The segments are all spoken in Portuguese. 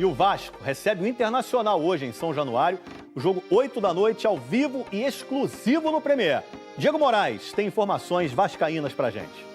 o Vasco recebe o Internacional hoje em São Januário. O jogo 8 da noite, ao vivo e exclusivo no Premier. Diego Moraes tem informações vascaínas pra gente.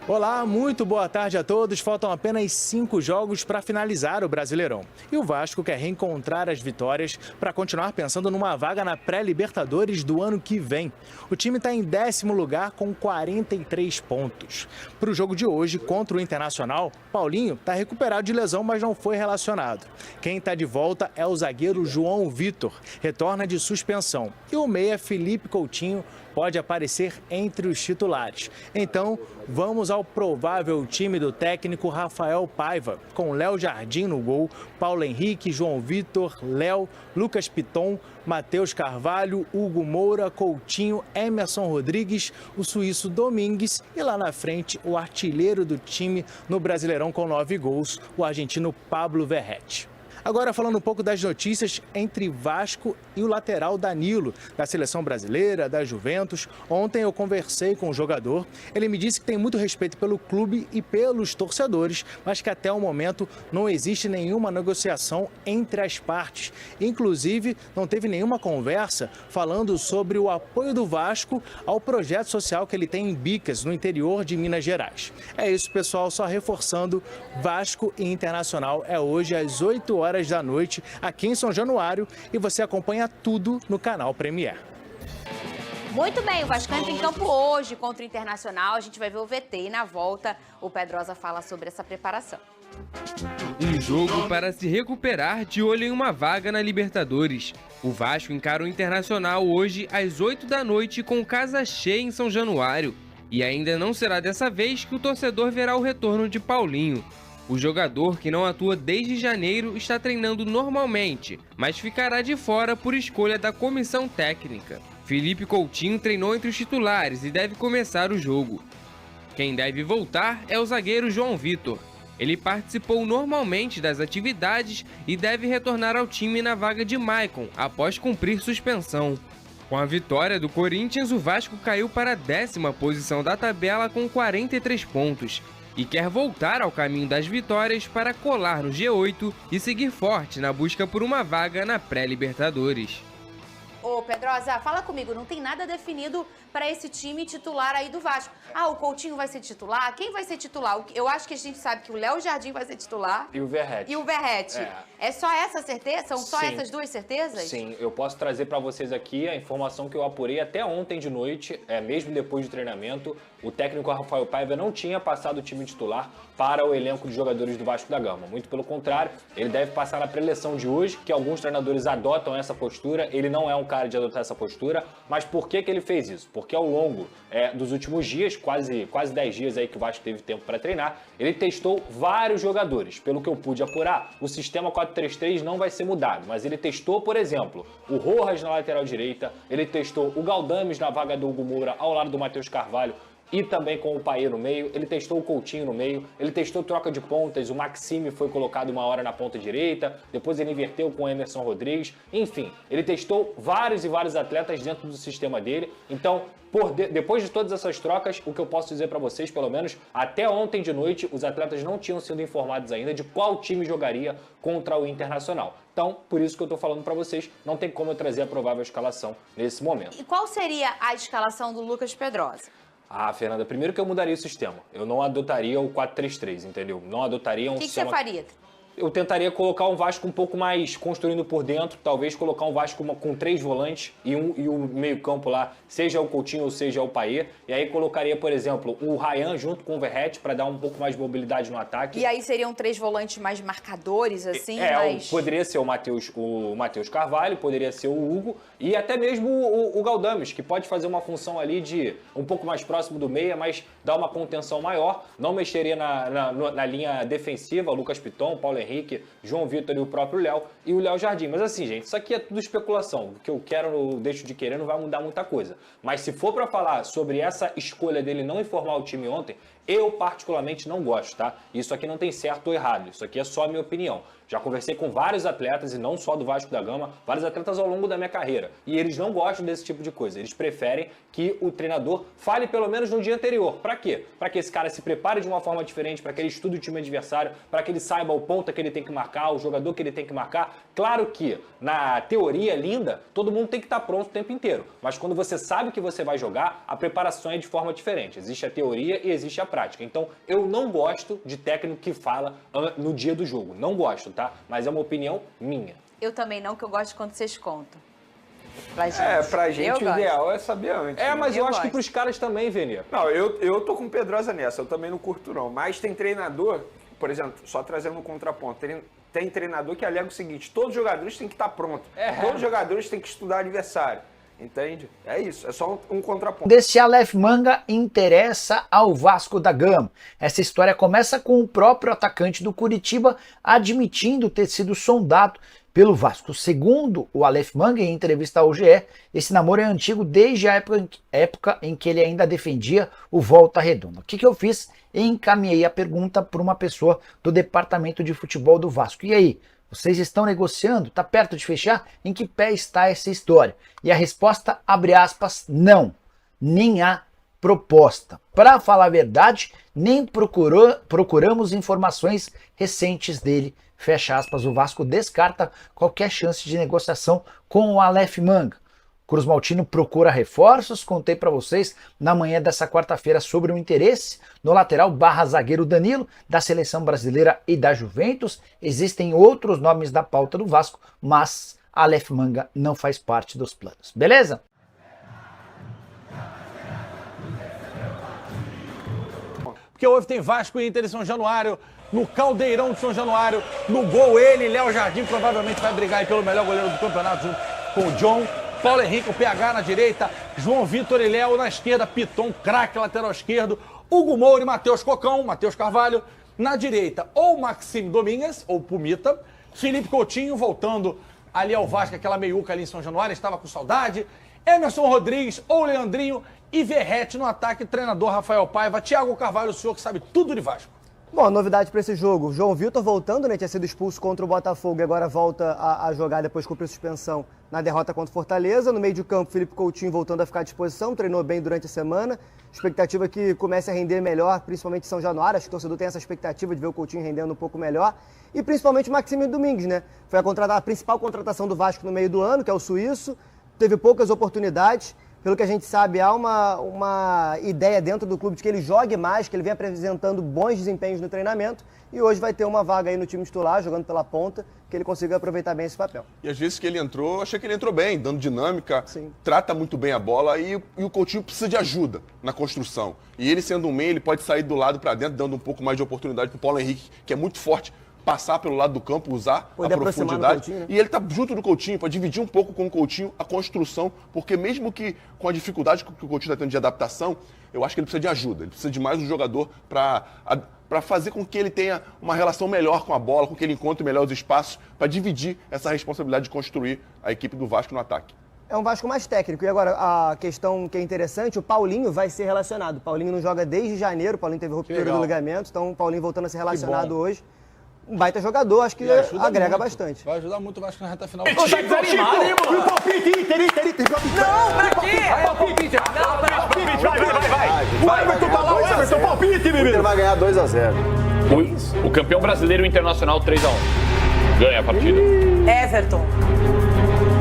Olá, muito boa tarde a todos. Faltam apenas 5 jogos para finalizar o Brasileirão. E o Vasco quer reencontrar as vitórias para continuar pensando numa vaga na pré-Libertadores do ano que vem. O time está em 10º lugar com 43 pontos. Para o jogo de hoje contra o Internacional, Paulinho está recuperado de lesão, mas não foi relacionado. Quem está de volta é o zagueiro João Vitor, retorna de suspensão. E o meia Felipe Coutinho pode aparecer entre os titulares. Então, vamos ao provável time do técnico Rafael Paiva, com Léo Jardim no gol, Paulo Henrique, João Vitor, Léo, Lucas Piton, Matheus Carvalho, Hugo Moura, Coutinho, Emerson Rodrigues, o suíço Domingues e lá na frente o artilheiro do time no Brasileirão com 9 gols, o argentino Pablo Verratti. Agora falando um pouco das notícias entre Vasco e o lateral Danilo, da seleção brasileira, da Juventus. Ontem eu conversei com o jogador, ele me disse que tem muito respeito pelo clube e pelos torcedores, mas que até o momento não existe nenhuma negociação entre as partes. Inclusive, não teve nenhuma conversa falando sobre o apoio do Vasco ao projeto social que ele tem em Bicas, no interior de Minas Gerais. É isso, pessoal, só reforçando, Vasco e Internacional é hoje às 8 horas da noite, aqui em São Januário, e você acompanha tudo no canal Premier. Muito bem, o Vasco entra em campo hoje contra o Internacional, a gente vai ver o VT e na volta o Pedrosa fala sobre essa preparação. Um jogo para se recuperar de olho em uma vaga na Libertadores. O Vasco encara o Internacional hoje às 8 da noite com casa cheia em São Januário. E ainda não será dessa vez que o torcedor verá o retorno de Paulinho. O jogador, que não atua desde janeiro, está treinando normalmente, mas ficará de fora por escolha da comissão técnica. Felipe Coutinho treinou entre os titulares e deve começar o jogo. Quem deve voltar é o zagueiro João Vitor. Ele participou normalmente das atividades e deve retornar ao time na vaga de Maicon, após cumprir suspensão. Com a vitória do Corinthians, o Vasco caiu para a 10ª posição da tabela com 43 pontos. E quer voltar ao caminho das vitórias para colar no G8 e seguir forte na busca por uma vaga na pré-Libertadores. Ô Pedrosa, fala comigo, não tem nada definido para esse time titular aí do Vasco. Ah, o Coutinho vai ser titular? Quem vai ser titular? Eu acho que a gente sabe que o Léo Jardim vai ser titular. E o Verratti. E o Verratti. É só essa certeza? São só Sim. essas duas certezas? Sim, eu posso trazer para vocês aqui a informação que eu apurei até ontem de noite, mesmo depois do treinamento. O técnico Rafael Paiva não tinha passado o time titular para o elenco de jogadores do Vasco da Gama. Muito pelo contrário, ele deve passar na preleção de hoje, que alguns treinadores adotam essa postura. Ele não é um cara de adotar essa postura, mas por que ele fez isso? Porque ao longo dos últimos dias, quase 10 dias aí que o Vasco teve tempo para treinar, ele testou vários jogadores. Pelo que eu pude apurar, o sistema 4-3-3 não vai ser mudado, mas ele testou, por exemplo, o Rojas na lateral direita, ele testou o Galdames na vaga do Hugo Moura ao lado do Matheus Carvalho, e também com o Paê no meio, ele testou o Coutinho no meio, ele testou troca de pontas, o Maxime foi colocado uma hora na ponta direita, depois ele inverteu com o Emerson Rodrigues, enfim, ele testou vários e vários atletas dentro do sistema dele. Então, depois de todas essas trocas, o que eu posso dizer para vocês, pelo menos até ontem de noite, os atletas não tinham sido informados ainda de qual time jogaria contra o Internacional. Então, por isso que eu tô falando para vocês, não tem como eu trazer a provável escalação nesse momento. E qual seria a escalação do Lucas Pedrosa? Ah, Fernanda, primeiro que eu mudaria o sistema. Eu não adotaria o 4-3-3, entendeu? Não adotaria um sistema... O que você faria? Eu tentaria colocar um Vasco um pouco mais construindo por dentro, talvez colocar um Vasco com 3 volantes e o meio-campo lá, seja o Coutinho ou seja o Paê. E aí colocaria, por exemplo, o Ryan junto com o Verratti para dar um pouco mais de mobilidade no ataque. E aí seriam 3 volantes mais marcadores, assim? Poderia ser o Matheus Carvalho, poderia ser o Hugo e até mesmo o Galdames, que pode fazer uma função ali de um pouco mais próximo do meia, mas dar uma contenção maior. Não mexeria na linha defensiva, Lucas Piton, Paulo Henrique, João Vitor e o próprio Léo e o Léo Jardim. Mas assim, gente, isso aqui é tudo especulação. O que eu quero, eu deixo de querer, não vai mudar muita coisa. Mas se for para falar sobre essa escolha dele não informar o time ontem, Eu, particularmente, não gosto, tá? Isso aqui não tem certo ou errado, isso aqui é só a minha opinião. Já conversei com vários atletas, e não só do Vasco da Gama, vários atletas ao longo da minha carreira. E eles não gostam desse tipo de coisa. Eles preferem que o treinador fale pelo menos no dia anterior. Pra quê? Pra que esse cara se prepare de uma forma diferente, pra que ele estude o time adversário, pra que ele saiba o ponta que ele tem que marcar, o jogador que ele tem que marcar. Claro que, na teoria linda, todo mundo tem que estar pronto o tempo inteiro. Mas quando você sabe que você vai jogar, a preparação é de forma diferente. Existe a teoria e existe a prática. Então, eu não gosto de técnico que fala no dia do jogo. Não gosto, tá? Mas é uma opinião minha. Eu também não, que eu gosto quando vocês contam. Pra gente o ideal é saber antes. Mas eu acho gosto. que pros caras também, Vene. Não, eu tô com o Pedrosa nessa, eu também não curto não. Mas tem treinador, por exemplo, só trazendo um contraponto, tem treinador que alega o seguinte, todos os jogadores têm que estar prontos, todos os jogadores têm que estudar adversário. Entende? É isso, é só um contraponto. Desse Aleph Manga interessa ao Vasco da Gama. Essa história começa com o próprio atacante do Curitiba admitindo ter sido sondado pelo Vasco. Segundo o Aleph Manga, em entrevista ao GE, esse namoro é antigo desde a época em que ele ainda defendia o Volta Redonda. O que eu fiz? Encaminhei a pergunta para uma pessoa do departamento de futebol do Vasco. E aí? Vocês estão negociando? Está perto de fechar? Em que pé está essa história? E a resposta, abre aspas, não. Nem há proposta. Para falar a verdade, nem procuramos informações recentes dele. Fecha aspas, o Vasco descarta qualquer chance de negociação com o Aleph Manga. Cruz Maltino procura reforços, contei para vocês na manhã dessa quarta-feira sobre o interesse no lateral /zagueiro Danilo, da seleção brasileira e da Juventus. Existem outros nomes da pauta do Vasco, mas Aleph Manga não faz parte dos planos. Beleza? Porque hoje tem Vasco e Inter em São Januário, no Caldeirão de São Januário, no gol ele, Léo Jardim, provavelmente vai brigar aí pelo melhor goleiro do campeonato junto com o John. Paulo Henrique, o PH na direita, João Vitor e Léo na esquerda, Piton, craque lateral esquerdo, Hugo Moura e Matheus Cocão, Matheus Carvalho na direita, ou Maxime Domingues, ou Pumita, Felipe Coutinho voltando ali ao Vasco, aquela meiuca ali em São Januário, estava com saudade, Emerson Rodrigues ou Leandrinho e Verrete no ataque, treinador Rafael Paiva, Thiago Carvalho, o senhor que sabe tudo de Vasco. Bom, novidade para esse jogo, João Vitor voltando, né, tinha sido expulso contra o Botafogo e agora volta a jogar depois de cumprir suspensão na derrota contra o Fortaleza. No meio de campo, Felipe Coutinho voltando a ficar à disposição, treinou bem durante a semana. Expectativa que comece a render melhor, principalmente em São Januário. Acho que o torcedor tem essa expectativa de ver o Coutinho rendendo um pouco melhor. E principalmente o Maxime Domingues, né? Foi a principal contratação do Vasco no meio do ano, que é o suíço. Teve poucas oportunidades. Pelo que a gente sabe, há uma ideia dentro do clube de que ele jogue mais, que ele vem apresentando bons desempenhos no treinamento e hoje vai ter uma vaga aí no time titular, jogando pela ponta, que ele consiga aproveitar bem esse papel. E às vezes que ele entrou, achei que ele entrou bem, dando dinâmica, Sim. Trata muito bem a bola e o Coutinho precisa de ajuda na construção. E ele sendo um meio, ele pode sair do lado para dentro, dando um pouco mais de oportunidade para o Paulo Henrique, que é muito forte, passar pelo lado do campo, usar Poder a profundidade. Coutinho, né? E ele tá junto do Coutinho para dividir um pouco com o Coutinho a construção, porque mesmo que com a dificuldade que o Coutinho está tendo de adaptação, eu acho que ele precisa de ajuda. Ele precisa de mais um jogador para fazer com que ele tenha uma relação melhor com a bola, com que ele encontre melhor os espaços, para dividir essa responsabilidade de construir a equipe do Vasco no ataque. É um Vasco mais técnico. E agora, a questão que é interessante, o Paulinho vai ser relacionado. O Paulinho não joga desde janeiro, o Paulinho teve ruptura do ligamento, então o Paulinho voltando a ser relacionado hoje. Um baita jogador, acho que agrega muito. Bastante. Vai ajudar muito o Vasco na reta final. Tá desanimado, hein, mano? Palpite, Inter. Não, pra quê? Palpite, Inter. Não, vai. O Everton tá lá, o Everton, palpite, O Inter bebê. vai ganhar 2-0. O campeão brasileiro Internacional 3-1. Ganha a partida. Everton.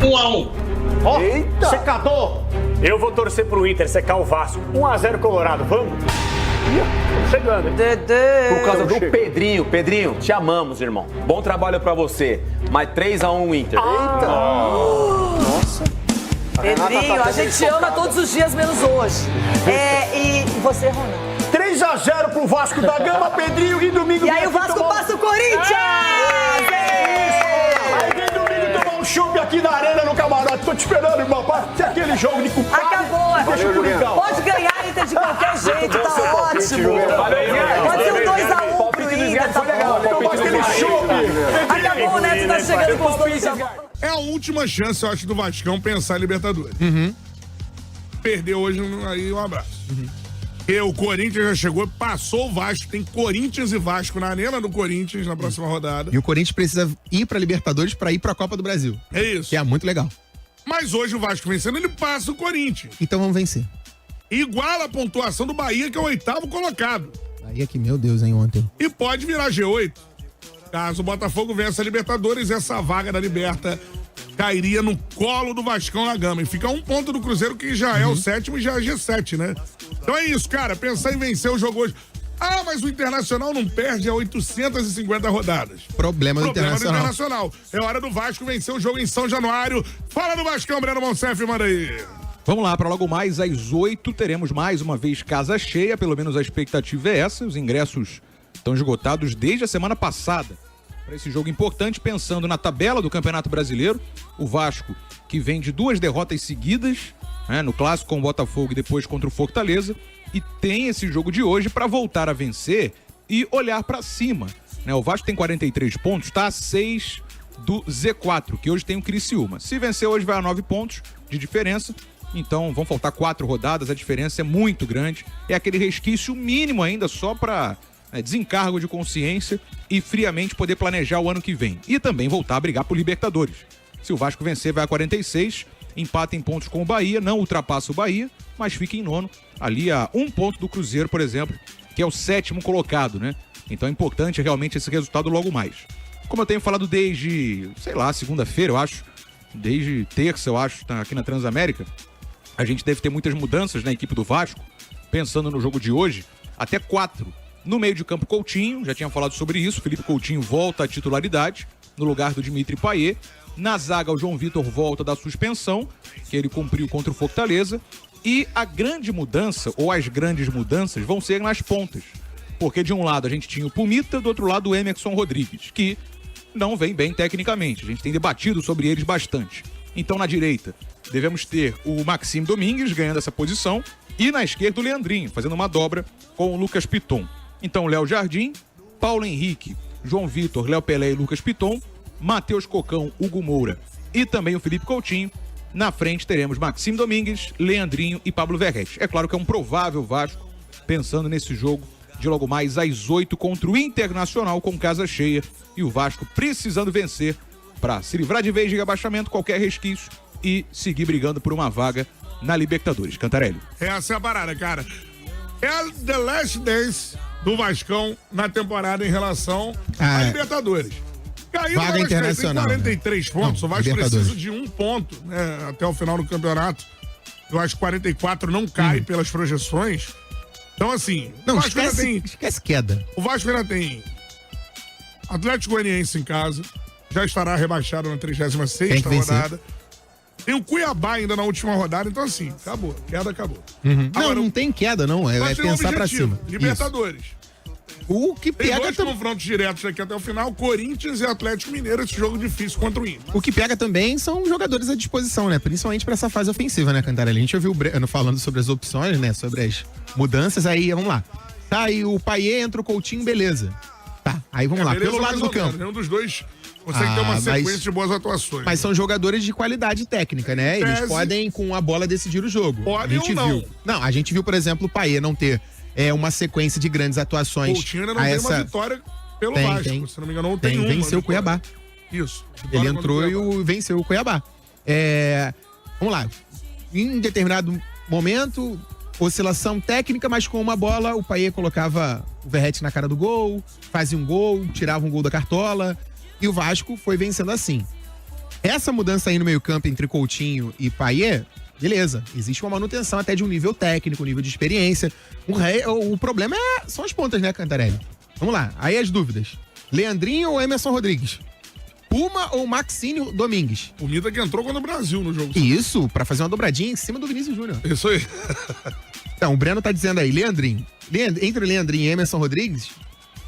1-1. Ó, secador. Eu vou torcer pro Inter secar o Vasco. 1-0 Colorado, vamos? Chegando, hein? Dedê. Por causa do Pedrinho. Pedrinho, te amamos, irmão. Bom trabalho pra você. Mas 3-1 Inter. Eita! Nossa. Pedrinho, a gente ama todos os dias, menos hoje. E você, Ronaldo? 3-0 pro Vasco da Gama, Pedrinho, e domingo... E aí o Vasco passa o Corinthians! Aí vem domingo tomar um chopp aqui na arena, no camarote. Tô te esperando, irmão, pra ter aquele jogo de culpado. Acabou. Deixa eu brincar. Pode ganhar, Inter, de qualquer jeito, tá ótimo. Pode ser um 2-1 pro Inter, tá bom. Acabou, o Neto tá chegando com os dois. É a última chance, eu acho, do Vascão pensar em Libertadores. Perdeu hoje, aí um abraço. Porque o Corinthians já chegou, passou o Vasco. Tem Corinthians e Vasco na arena do Corinthians na próxima rodada. E o Corinthians precisa ir pra Libertadores pra ir pra Copa do Brasil. É isso. Que é muito legal. Mas hoje o Vasco vencendo, ele passa o Corinthians. Então vamos vencer. Iguala a pontuação do Bahia, que é o 8º colocado. Bahia que, meu Deus, hein, ontem. E pode virar G8. Caso o Botafogo vença a Libertadores, essa vaga da Liberta cairia no colo do Vascão da Gama. E fica 1 ponto do Cruzeiro, que já é o 7º e já é G7, né? Então é isso, cara. Pensar em vencer o jogo hoje. Ah, mas o Internacional não perde a 850 rodadas. Problema do Internacional. É hora do Vasco vencer o jogo em São Januário. Fala do Vascão, Breno Monsef, manda aí. Vamos lá, para logo mais às 8 teremos mais uma vez casa cheia, pelo menos a expectativa é essa. Os ingressos estão esgotados desde a semana passada para esse jogo importante, pensando na tabela do Campeonato Brasileiro. O Vasco, que vem de 2 derrotas seguidas, né, no clássico com o Botafogo e depois contra o Fortaleza, e tem esse jogo de hoje para voltar a vencer e olhar para cima, né? O Vasco tem 43 pontos, está a 6 do Z4, que hoje tem o Criciúma. Se vencer hoje vai a 9 pontos de diferença, então vão faltar 4 rodadas, a diferença é muito grande, é aquele resquício mínimo ainda só para desencargo de consciência e friamente poder planejar o ano que vem e também voltar a brigar por Libertadores. Se o Vasco vencer vai a 46, empata em pontos com o Bahia, não ultrapassa o Bahia, mas fica em nono, ali a 1 ponto do Cruzeiro, por exemplo, que é o 7º colocado, né? Então é importante realmente esse resultado logo mais. Como eu tenho falado desde, segunda-feira, eu acho, desde terça, eu acho, aqui na Transamérica, a gente deve ter muitas mudanças na equipe do Vasco, pensando no jogo de hoje, até 4. No meio de campo, Coutinho, já tinha falado sobre isso, Felipe Coutinho volta à titularidade, no lugar do Dimitri Payet. Na zaga, o João Vitor volta da suspensão, que ele cumpriu contra o Fortaleza. E a grande mudança, ou as grandes mudanças, vão ser nas pontas. Porque de um lado a gente tinha o Pumita, do outro lado o Emerson Rodrigues, que não vem bem tecnicamente. A gente tem debatido sobre eles bastante. Então, na direita, devemos ter o Maxime Domingues ganhando essa posição. E na esquerda, o Leandrinho, fazendo uma dobra com o Lucas Piton. Então, Léo Jardim, Paulo Henrique, João Vitor, Léo Pelé e Lucas Piton, Matheus Cocão, Hugo Moura e também o Felipe Coutinho. Na frente teremos Maxime Domingues, Leandrinho e Pablo Verrete. É claro que é um provável Vasco, pensando nesse jogo de logo mais às 8 contra o Internacional com casa cheia e o Vasco precisando vencer para se livrar de vez de rebaixamento, qualquer resquício e seguir brigando por uma vaga na Libertadores. Cantarelli. Essa é a parada, cara. É the last dance do Vascão na temporada em relação à Libertadores. Caiu vaga internacional, tem 43 pontos, o Vasco precisa de 1 ponto, né, até o final do campeonato. Eu acho que 44 não cai pelas projeções. Então, assim, não, o Vasco esquece queda. O Vasco ainda tem Atlético Goianiense em casa, já estará rebaixado na 36ª rodada. Tem o Cuiabá ainda na última rodada, então assim, acabou. Queda acabou. Agora, não tem queda, não. É pensar pra cima. Libertadores. Isso. O que tem pega dois confrontos diretos aqui até o final, Corinthians e Atlético Mineiro, esse jogo difícil contra o Inter. O que pega também são jogadores à disposição, né? Principalmente pra essa fase ofensiva, né, Cantarelli? A gente ouviu o Breno falando sobre as opções, né? Sobre as mudanças, aí vamos lá. Tá, aí o Payet entra o Coutinho, beleza. Tá, aí vamos lá. Pelo lado do campo. Nenhum dos dois consegue ter uma sequência de boas atuações. Mas são jogadores de qualidade técnica, né? Eles podem, com a bola, decidir o jogo. Podem ou não. Não, a gente viu, por exemplo, o Payet não ter uma sequência de grandes atuações. O Coutinho ainda não tem uma vitória pelo Vasco. Se não me engano, não tem uma. Venceu o Cuiabá. Isso. Ele entrou e venceu o Cuiabá. Vamos lá. Em determinado momento, oscilação técnica, mas com uma bola, o Payet colocava o Verrete na cara do gol, fazia um gol, tirava um gol da cartola, e o Vasco foi vencendo assim. Essa mudança aí no meio-campo entre Coutinho e Payet, beleza, existe uma manutenção até de um nível técnico, um nível de experiência. O problema são as pontas, né, Cantarelli? Vamos lá, aí as dúvidas. Leandrinho ou Emerson Rodrigues? Puma ou Maxine Domingues? O Mida que entrou contra o Brasil no jogo. Isso, pra fazer uma dobradinha em cima do Vinícius Júnior. Isso aí. Então, o Breno tá dizendo aí, Leandrinho. Entre Leandrinho e Emerson Rodrigues,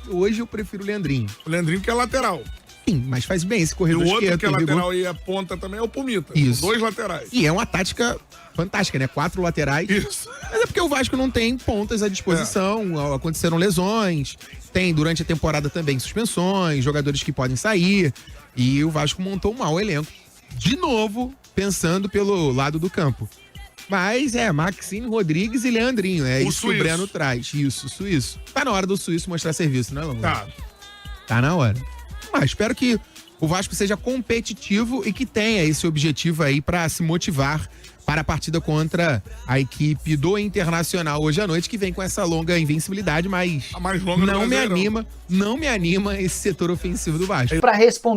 hoje eu prefiro o Leandrinho. O Leandrinho que é lateral. Sim, mas faz bem esse corredor esquerdo. E o outro que é lateral e a ponta também é o Pumita. Isso. 2 laterais. E é uma tática fantástica, né? 4 laterais. Isso. Mas é porque o Vasco não tem pontas à disposição, aconteceram lesões, tem durante a temporada também suspensões, jogadores que podem sair, e o Vasco montou um mau elenco. De novo, pensando pelo lado do campo. Mas Maxime Rodrigues e Leandrinho. É O isso que o suíço. Breno traz. Isso, suíço. Tá na hora do suíço mostrar serviço, não é, Longo? Tá na hora. Mas espero que o Vasco seja competitivo e que tenha esse objetivo aí pra se motivar para a partida contra a equipe do Internacional hoje à noite, que vem com essa longa invencibilidade, mas A mais longa do não me Brasileirão. anima esse setor ofensivo do Vasco. Para responder